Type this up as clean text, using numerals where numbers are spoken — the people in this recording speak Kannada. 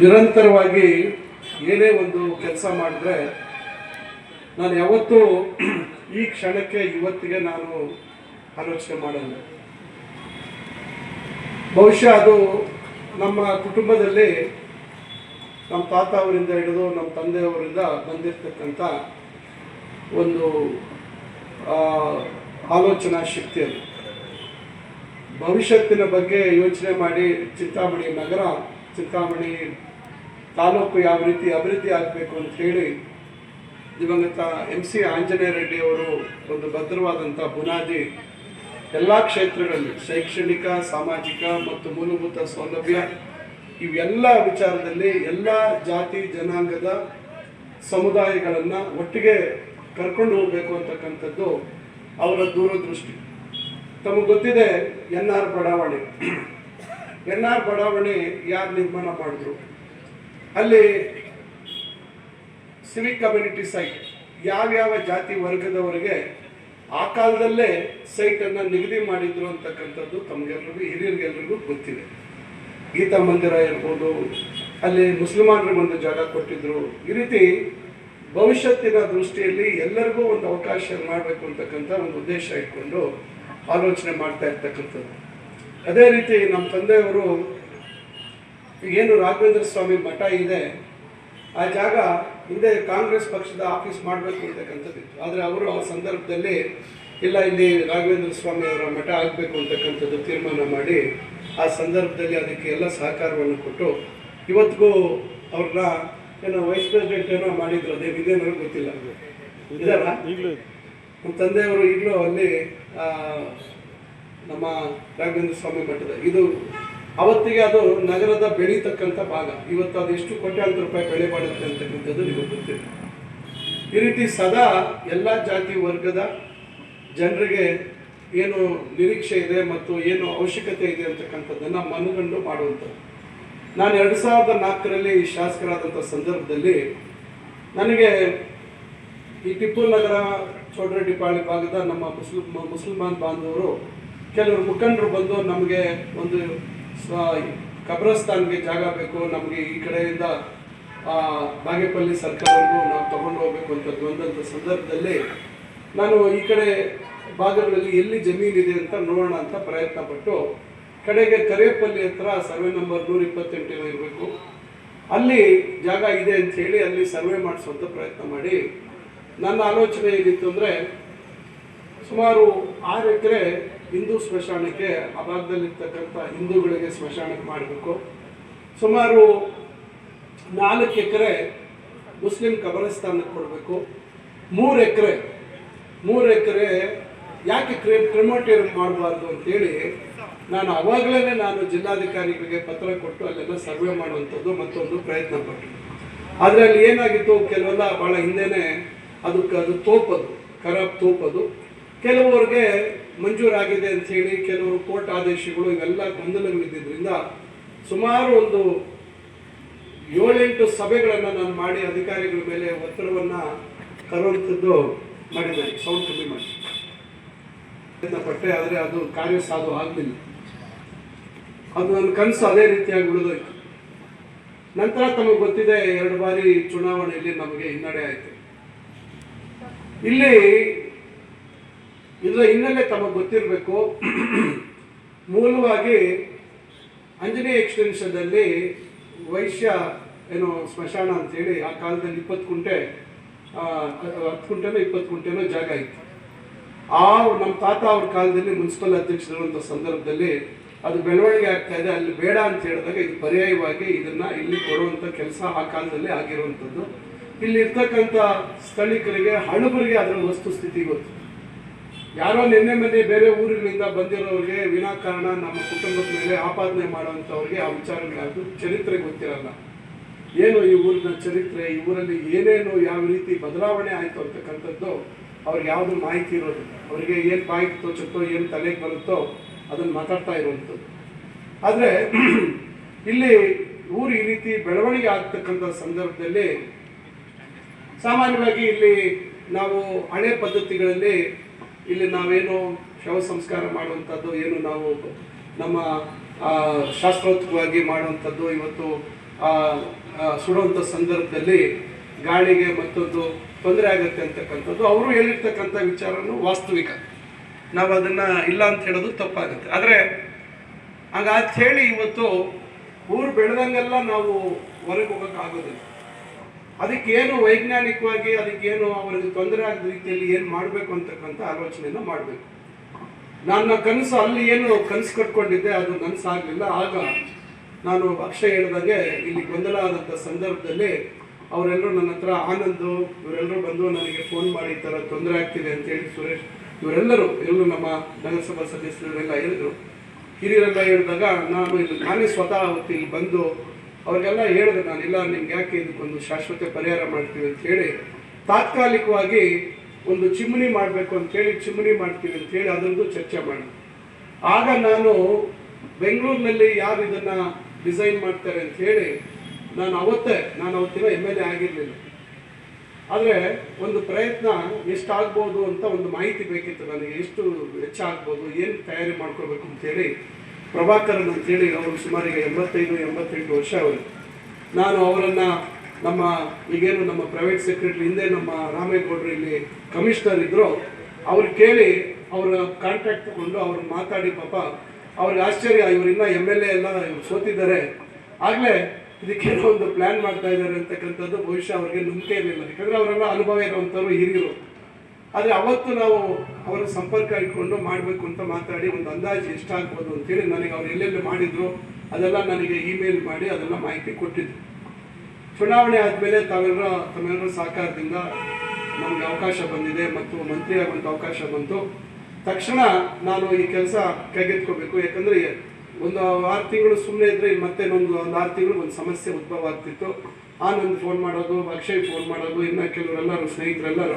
ನಿರಂತರವಾಗಿ ಏನೇ ಒಂದು ಕೆಲಸ ಮಾಡಿದ್ರೆ ನಾನು ಯಾವತ್ತೂ ಈ ಕ್ಷಣಕ್ಕೆ ಇವತ್ತಿಗೆ ನಾನು ಆಲೋಚನೆ ಮಾಡಲ್ಲ. ಬಹುಶಃ ಅದು ನಮ್ಮ ಕುಟುಂಬದಲ್ಲಿ ನಮ್ಮ ತಾತ ಅವರಿಂದ ಹಿಡಿದು ನಮ್ಮ ತಂದೆಯವರಿಂದ ಬಂದಿರತಕ್ಕಂಥ ಒಂದು ಆಲೋಚನಾ ಶಕ್ತಿ. ಅದು ಭವಿಷ್ಯತ್ತಿನ ಬಗ್ಗೆ ಯೋಚನೆ ಮಾಡಿ ಚಿಂತಾಮಣಿ ನಗರ, ಚಿಂತಾಮಣಿ ತಾಲೂಕು ಯಾವ ರೀತಿ ಅಭಿವೃದ್ಧಿ ಆಗಬೇಕು ಅಂತ ಹೇಳಿ ದಿವಂಗತ MC ಆಂಜನೇಯ ರೆಡ್ಡಿ ಅವರು ಒಂದು ಭದ್ರವಾದಂಥ ಬುನಾದಿ ಎಲ್ಲ ಕ್ಷೇತ್ರಗಳಲ್ಲಿ ಶೈಕ್ಷಣಿಕ, ಸಾಮಾಜಿಕ ಮತ್ತು ಮೂಲಭೂತ ಸೌಲಭ್ಯ ಇವೆಲ್ಲ ವಿಚಾರದಲ್ಲಿ ಎಲ್ಲ ಜಾತಿ ಜನಾಂಗದ ಸಮುದಾಯಗಳನ್ನು ಒಟ್ಟಿಗೆ ಕರ್ಕೊಂಡು ಹೋಗಬೇಕು ಅಂತಕ್ಕಂಥದ್ದು ಅವರ ದೂರದೃಷ್ಟಿ. ತಮಗೆ ಗೊತ್ತಿದೆ NR ಬಡಾವಣೆ ಯಾರು ನಿರ್ಮಾಣ ಮಾಡಿದ್ರು? ಅಲ್ಲಿ ಸಿವಿಕ್ ಕಮ್ಯುನಿಟಿ ಸೈಟ್ ಯಾವ್ಯಾವ ಜಾತಿ ವರ್ಗದವರಿಗೆ ಆ ಕಾಲದಲ್ಲೇ ಸೈಟನ್ನು ನಿಗದಿ ಮಾಡಿದ್ರು ಅಂತಕ್ಕಂಥದ್ದು ತಮಗೆಲ್ಲರಿಗೂ ಹಿರಿಯರಿಗೆಲ್ಲರಿಗೂ ಗೊತ್ತಿದೆ. ಗೀತಾ ಮಂದಿರ ಇರ್ಬೋದು, ಅಲ್ಲಿ ಮುಸಲ್ಮಾನರಿಗೆ ಒಂದು ಜಾಗ ಕೊಟ್ಟಿದ್ರು. ಈ ರೀತಿ ಭವಿಷ್ಯತ್ತಿನ ದೃಷ್ಟಿಯಲ್ಲಿ ಎಲ್ಲರಿಗೂ ಒಂದು ಅವಕಾಶ ಮಾಡಬೇಕು ಅಂತಕ್ಕಂಥ ಒಂದು ಉದ್ದೇಶ ಇಟ್ಕೊಂಡು ಆಲೋಚನೆ ಮಾಡ್ತಾ ಇರ್ತಕ್ಕಂಥದ್ದು. ಅದೇ ರೀತಿ ನಮ್ಮ ತಂದೆಯವರು ಏನು ರಾಘವೇಂದ್ರ ಸ್ವಾಮಿ ಮಠ ಇದೆ, ಆ ಜಾಗ ಹಿಂದೆ ಕಾಂಗ್ರೆಸ್ ಪಕ್ಷದ ಆಫೀಸ್ ಮಾಡಬೇಕು ಅಂತಕ್ಕಂಥದ್ದಿತ್ತು. ಆದರೆ ಅವರು ಆ ಸಂದರ್ಭದಲ್ಲಿ ಇಲ್ಲ, ಇಲ್ಲಿ ರಾಘವೇಂದ್ರ ಸ್ವಾಮಿ ಅವರ ಮಠ ಆಗಬೇಕು ಅಂತಕ್ಕಂಥದ್ದು ತೀರ್ಮಾನ ಮಾಡಿ ಆ ಸಂದರ್ಭದಲ್ಲಿ ಅದಕ್ಕೆ ಎಲ್ಲ ಸಹಕಾರವನ್ನು ಕೊಟ್ಟು ಇವತ್ತಿಗೂ ಅವ್ರನ್ನ ಏನೋ ವೈಸ್ ಪ್ರೆಸಿಡೆಂಟ್ ಏನೋ ಮಾಡಿದ್ರು. ಅದೇನಿದೆ ಗೊತ್ತಿಲ್ಲ. ಇದಾರ ನಮ್ಮ ತಂದೆಯವರು ಈಗಲೂ ಅಲ್ಲಿ ನಮ್ಮ ರಾಘವೇಂದ್ರ ಸ್ವಾಮಿ ಮಠದ ಇದು ಅವತ್ತಿಗೆ ಅದು ನಗರದ ಬೆಳೀತಕ್ಕಂಥ ಭಾಗ. ಇವತ್ತು ಅದು ಎಷ್ಟು ಕೋಟ್ಯಾಂತರ ರೂಪಾಯಿ ಬೆಳೆ ಮಾಡುತ್ತೆ ಅಂತಕ್ಕಂಥದ್ದು ನಿಮಗೆ ಗೊತ್ತಿದೆ. ಈ ರೀತಿ ಸದಾ ಎಲ್ಲ ಜಾತಿ ವರ್ಗದ ಜನರಿಗೆ ಏನು ನಿರೀಕ್ಷೆ ಇದೆ ಮತ್ತು ಏನು ಅವಶ್ಯಕತೆ ಇದೆ ಅಂತಕ್ಕಂಥದ್ದನ್ನು ಮನಗಂಡು ಮಾಡುವಂಥದ್ದು. ನಾನು 2004ರಲ್ಲಿ ಶಾಸಕರಾದಂಥ ಸಂದರ್ಭದಲ್ಲಿ ನನಗೆ ಈ ಟಿಪ್ಪು ನಗರ ಚೌಡರೆಡ್ಡಿಪಾಳ್ಯ ಭಾಗದ ನಮ್ಮ ಮುಸಲ್ಮಾನ್ ಬಾಂಧವರು ಕೆಲವರು ಮುಖಂಡರು ಬಂದು ನಮಗೆ ಒಂದು ಕಬ್ರಸ್ತಾನ್ಗೆ ಜಾಗ ಬೇಕು, ನಮಗೆ ಈ ಕಡೆಯಿಂದ ಬಾಗೇಪಲ್ಲಿ ಸರ್ಕಲ್ವರೆಗೂ ನಾವು ತಗೊಂಡು ಹೋಗ್ಬೇಕು ಅಂತ ಬಂದಂಥ ಸಂದರ್ಭದಲ್ಲಿ ನಾನು ಈ ಕಡೆ ಭಾಗಗಳಲ್ಲಿ ಎಲ್ಲಿ ಜಮೀನಿದೆ ಅಂತ ನೋಡೋಣ ಅಂತ ಪ್ರಯತ್ನ ಪಟ್ಟು ಕಡೆಗೆ ಕರೇಪಲ್ಲಿ ಹತ್ರ ಸರ್ವೆ ನಂಬರ್ 128 ಇರಬೇಕು, ಅಲ್ಲಿ ಜಾಗ ಇದೆ ಅಂತ ಹೇಳಿ ಅಲ್ಲಿ ಸರ್ವೆ ಮಾಡಿಸುವಂಥ ಪ್ರಯತ್ನ ಮಾಡಿ ನನ್ನ ಆಲೋಚನೆ ಏನಿತ್ತು ಅಂದರೆ ಸುಮಾರು 6 ಎಕರೆ ಹಿಂದೂ ಸ್ಮಶಾನಕ್ಕೆ, ಆ ಭಾಗದಲ್ಲಿರ್ತಕ್ಕಂಥ ಹಿಂದೂಗಳಿಗೆ ಸ್ಮಶಾನಕ್ಕೆ ಮಾಡಬೇಕು, ಸುಮಾರು 4 ಎಕರೆ ಮುಸ್ಲಿಂ ಕಬರಸ್ಥಾನಕ್ಕೆ ಕೊಡಬೇಕು, 3 ಎಕರೆ ಯಾಕೆ ಕ್ರಿಮೋಟೇರಿಯಂ ಮಾಡಬಾರ್ದು ಅಂತೇಳಿ ನಾನು ಜಿಲ್ಲಾಧಿಕಾರಿಗಳಿಗೆ ಪತ್ರ ಕೊಟ್ಟು ಅಲ್ಲೆಲ್ಲ ಸರ್ವೆ ಮಾಡುವಂಥದ್ದು ಮತ್ತೊಂದು ಪ್ರಯತ್ನ ಪಟ್ಟು. ಆದರೆ ಅಲ್ಲಿ ಏನಾಗಿತ್ತು, ಕೆಲವೆಲ್ಲ ಭಾಳ ಹಿಂದೆನೇ ಅದು ತೋಪದು, ಖರಾಬ್ ತೋಪದು. ಕೆಲವರಿಗೆ ಮಂಜೂರಾಗಿದೆ ಅಂಥೇಳಿ ಕೆಲವರು ಕೋರ್ಟ್ ಆದೇಶಗಳು ಇವೆಲ್ಲ ಗೊಂದಲಗಳಿದ್ದರಿಂದ ಸುಮಾರು ಒಂದು 7-8 ಸಭೆಗಳನ್ನು ನಾನು ಮಾಡಿ ಅಧಿಕಾರಿಗಳ ಮೇಲೆ ಒತ್ತಡವನ್ನು ತರುವಂಥದ್ದು ಮಾಡಿದ್ದೇನೆ. ಸೌಂಡ್ ಕಮ್ಮಿ ಮಾಡಿ ಪ್ರಯತ್ನ ಪಟ್ಟೆ, ಆದರೆ ಅದು ಕಾರ್ಯ ಸಾಧು ಆಗಲಿಲ್ಲ. ಅದು ನನ್ನ ಕನಸು ಅದೇ ರೀತಿಯಾಗಿ ಉಳಿದೋಯ್ತು. ನಂತರ ತಮಗೆ ಗೊತ್ತಿದೆ 2 ಬಾರಿ ಚುನಾವಣೆಯಲ್ಲಿ ನಮಗೆ ಹಿನ್ನಡೆ ಆಯಿತು. ಇಲ್ಲಿ ಇದರ ಹಿನ್ನೆಲೆ ತಮಗೆ ಗೊತ್ತಿರಬೇಕು. ಮೂಲವಾಗಿ ಆಂಜನೇಯ ಎಕ್ಸ್ಟೆನ್ಷನ್ನಲ್ಲಿ ವೈಶ್ಯ ಏನೋ ಸ್ಮಶಾನ ಅಂತೇಳಿ ಆ ಕಾಲದಲ್ಲಿ 20 ಗುಂಟೆ 20 ಗುಂಟೆನೋ ಜಾಗ ಇತ್ತು. ನಮ್ಮ ತಾತ ಅವ್ರ ಕಾಲದಲ್ಲಿ ಮುನ್ಸಿಪಲ್ ಅಧ್ಯಕ್ಷರಿರುವಂಥ ಸಂದರ್ಭದಲ್ಲಿ ಅದು ಬೆಳವಣಿಗೆ ಆಗ್ತಾ ಇದೆ, ಅಲ್ಲಿ ಬೇಡ ಅಂತ ಹೇಳಿದಾಗ ಇದು ಪರ್ಯಾಯವಾಗಿ ಇದನ್ನು ಇಲ್ಲಿ ಕೊಡುವಂಥ ಕೆಲಸ ಆ ಕಾಲದಲ್ಲಿ ಆಗಿರುವಂಥದ್ದು. ಇಲ್ಲಿ ಇರ್ತಕ್ಕಂಥ ಸ್ಥಳೀಕರಿಗೆ ಹಣಬರಿಗೆ ಅದರ ವಸ್ತುಸ್ಥಿತಿ ಗೊತ್ತು. ಯಾರೋ ನಿನ್ನೆ ಬೇರೆ ಊರುಗಳಿಂದ ಬಂದಿರೋರಿಗೆ ವಿನಾಕಾರಣ ನಮ್ಮ ಕುಟುಂಬದ ಮೇಲೆ ಆಪಾದನೆ ಮಾಡುವಂಥವ್ರಿಗೆ ಆ ವಿಚಾರಗಳಾದ್ರು ಚರಿತ್ರೆ ಗೊತ್ತಿರಲ್ಲ. ಏನು ಈ ಊರಿನ ಚರಿತ್ರೆ, ಈ ಊರಲ್ಲಿ ಏನೇನು ಯಾವ ರೀತಿ ಬದಲಾವಣೆ ಆಯಿತು ಅಂತಕ್ಕಂಥದ್ದು ಅವ್ರಿಗೆ ಯಾವುದು ಮಾಹಿತಿ ಇರೋದಿಲ್ಲ. ಅವರಿಗೆ ಏನು ಬಾಯಿಗೆ ತೋಚುತ್ತೋ, ಏನು ತಲೆಗೆ ಬರುತ್ತೋ ಅದನ್ನು ಮಾತಾಡ್ತಾ ಇರುವಂಥದ್ದು. ಆದರೆ ಇಲ್ಲಿ ಊರು ಈ ರೀತಿ ಬೆಳವಣಿಗೆ ಆಗ್ತಕ್ಕಂಥ ಸಂದರ್ಭದಲ್ಲಿ ಸಾಮಾನ್ಯವಾಗಿ ಇಲ್ಲಿ ನಾವು ಹಳೆ ಪದ್ಧತಿಗಳಲ್ಲಿ ಇಲ್ಲಿ ನಾವೇನು ಶವ ಸಂಸ್ಕಾರ ಮಾಡುವಂಥದ್ದು ಏನು ನಾವು ನಮ್ಮ ಶಾಸ್ತ್ರೋಕ್ತವಾಗಿ ಮಾಡುವಂಥದ್ದು ಇವತ್ತು ಸುಡುವಂಥ ಸಂದರ್ಭದಲ್ಲಿ ಗಾಳಿಗೆ ಮತ್ತೊಂದು ತೊಂದರೆ ಆಗುತ್ತೆ ಅಂತಕ್ಕಂಥದ್ದು ಅವರು ಹೇಳಿರ್ತಕ್ಕಂಥ ವಿಚಾರನೂ ವಾಸ್ತವಿಕ. ನಾವು ಅದನ್ನು ಇಲ್ಲ ಅಂತ ಹೇಳೋದು ತಪ್ಪಾಗುತ್ತೆ. ಆದರೆ ಹಾಗಾದ ಹೇಳಿ ಇವತ್ತು ಊರು ಬೆಳೆದಂಗೆಲ್ಲ ನಾವು ಹೊರಗೆ ಹೋಗೋಕ್ಕಾಗೋದಿಲ್ಲ. ಅದಕ್ಕೇನು ವೈಜ್ಞಾನಿಕವಾಗಿ ಅದಕ್ಕೇನು ಅವರಿಗೆ ತೊಂದರೆ ಆಗದ ರೀತಿಯಲ್ಲಿ ಏನು ಮಾಡಬೇಕು ಅಂತಕ್ಕಂಥ ಆಲೋಚನೆಯನ್ನು ಮಾಡಬೇಕು. ನನ್ನ ಕನಸು ಅಲ್ಲಿ ಏನು ಕನಸು ಕಟ್ಕೊಂಡಿದ್ದೆ ಅದು ನನಸಾಗಲಿಲ್ಲ. ಆಗ ನಾನು ಅಕ್ಷಯ್ ಹೇಳಿದಾಗೆ ಇಲ್ಲಿ ಗೊಂದಲ ಆದಂಥ ಸಂದರ್ಭದಲ್ಲಿ ಅವರೆಲ್ಲರೂ ನನ್ನ ಹತ್ರ ಆನಂದು ಇವರೆಲ್ಲರೂ ಬಂದು ನನಗೆ ಫೋನ್ ಮಾಡಿ ಈ ಥರ ತೊಂದರೆ ಆಗ್ತಿದೆ ಅಂತೇಳಿ ಸುರೇಶ್ ಇವರೆಲ್ಲರೂ ನಮ್ಮ ನಗರಸಭಾ ಸದಸ್ಯರೆಲ್ಲ ಹೇಳಿದರು, ಹಿರಿಯರೆಲ್ಲ ಹೇಳಿದಾಗ ನಾನೇ ಸ್ವತಃ ಅವತ್ತು ಇಲ್ಲಿ ಬಂದು ಅವ್ರಿಗೆಲ್ಲ ಹೇಳಿದೆ, ನಾನಿಲ್ಲ ನಿಮ್ಗೆ ಯಾಕೆ ಇದಕ್ಕೊಂದು ಶಾಶ್ವತ ಪರಿಹಾರ ಮಾಡ್ತೀವಿ ಅಂತೇಳಿ ತಾತ್ಕಾಲಿಕವಾಗಿ ಒಂದು ಚಿಮ್ನಿ ಮಾಡಬೇಕು ಅಂತೇಳಿ ಚಿಮ್ನಿ ಮಾಡ್ತೀವಿ ಅಂತೇಳಿ ಅದರದ್ದು ಚರ್ಚೆ ಮಾಡಿ ಆಗ ನಾನು ಬೆಂಗಳೂರಿನಲ್ಲಿ ಯಾರು ಇದನ್ನು ಡಿಸೈನ್ ಮಾಡ್ತಾರೆ ಅಂಥೇಳಿ ನಾನು ಅವತ್ತಿನ MLA ಆಗಿರಲಿಲ್ಲ. ಆದರೆ ಒಂದು ಪ್ರಯತ್ನ ಎಷ್ಟಾಗ್ಬೋದು ಅಂತ ಒಂದು ಮಾಹಿತಿ ಬೇಕಿತ್ತು ನನಗೆ, ಎಷ್ಟು ವೆಚ್ಚ ಆಗ್ಬೋದು, ಏನು ತಯಾರಿ ಮಾಡ್ಕೋಬೇಕು ಅಂತೇಳಿ ಪ್ರಭಾಕರನ್ ಅಂತೇಳಿ ಅವರು ಸುಮಾರಿಗೆ 85-88 ವರ್ಷ ಅವರು. ನಾನು ಅವರನ್ನು ಈಗೇನು ನಮ್ಮ ಪ್ರೈವೇಟ್ ಸೆಕ್ರೆಟರಿ ಹಿಂದೆ ನಮ್ಮ ರಾಮೇಗೌಡರು ಇಲ್ಲಿ ಕಮಿಷನರ್ ಇದ್ದರು ಅವ್ರು ಕೇಳಿ ಅವರ ಕಾಂಟ್ಯಾಕ್ಟ್ ತಗೊಂಡು ಅವ್ರನ್ನ ಮಾತಾಡಿ ಪಾಪ ಅವ್ರಿಗೆ ಆಶ್ಚರ್ಯ, ಇವರಿನ್ನ MLA ಎಲ್ಲ ಇವ್ರು ಸೋತಿದ್ದಾರೆ, ಆಗಲೇ ಇದಕ್ಕೇನೋ ಒಂದು ಪ್ಲ್ಯಾನ್ ಮಾಡ್ತಾ ಇದ್ದಾರೆ ಅಂತಕ್ಕಂಥದ್ದು ಬಹುಶಃ ಅವ್ರಿಗೆ ನಂಬಿಕೆ ಇರಲಿಲ್ಲ. ಯಾಕಂದರೆ ಅವರೆಲ್ಲ ಅನುಭವ ಇರುವಂಥವ್ರು ಹಿರಿಯರು. ಆದರೆ ಅವತ್ತು ನಾವು ಅವರ ಸಂಪರ್ಕ ಇಟ್ಕೊಂಡು ಮಾಡಬೇಕು ಅಂತ ಮಾತಾಡಿ ಒಂದು ಅಂದಾಜು ಎಷ್ಟಾಗ್ಬೋದು ಅಂತೇಳಿ ನನಗೆ ಅವ್ರು ಎಲ್ಲೆಲ್ಲಿ ಮಾಡಿದ್ರು ಅದೆಲ್ಲ ನನಗೆ ಇಮೇಲ್ ಮಾಡಿ ಅದೆಲ್ಲ ಮಾಹಿತಿ ಕೊಟ್ಟಿದ್ದು. ಚುನಾವಣೆ ಆದಮೇಲೆ ತಮ್ಮೆಲ್ಲರ ಸಹಕಾರದಿಂದ ನಮಗೆ ಅವಕಾಶ ಬಂದಿದೆ ಮತ್ತು ಮಂತ್ರಿ ಆಗುವಂಥ ಅವಕಾಶ ಬಂತು. ತಕ್ಷಣ ನಾನು ಈ ಕೆಲಸ ಕೈಗೆತ್ಕೋಬೇಕು. ಯಾಕಂದರೆ ಒಂದು 6 ತಿಂಗಳು ಸುಮ್ಮನೆ ಇದ್ದರೆ ಮತ್ತೆ ಒಂದು 6 ತಿಂಗಳು ಒಂದು ಸಮಸ್ಯೆ ಉದ್ಭವ ಆಗ್ತಿತ್ತು. ಆನಂದ್ ಫೋನ್ ಮಾಡೋದು, ಅಕ್ಷಯ್ ಫೋನ್ ಮಾಡೋದು, ಇನ್ನು ಕೆಲವರೆಲ್ಲರೂ ಸ್ನೇಹಿತರೆಲ್ಲರೂ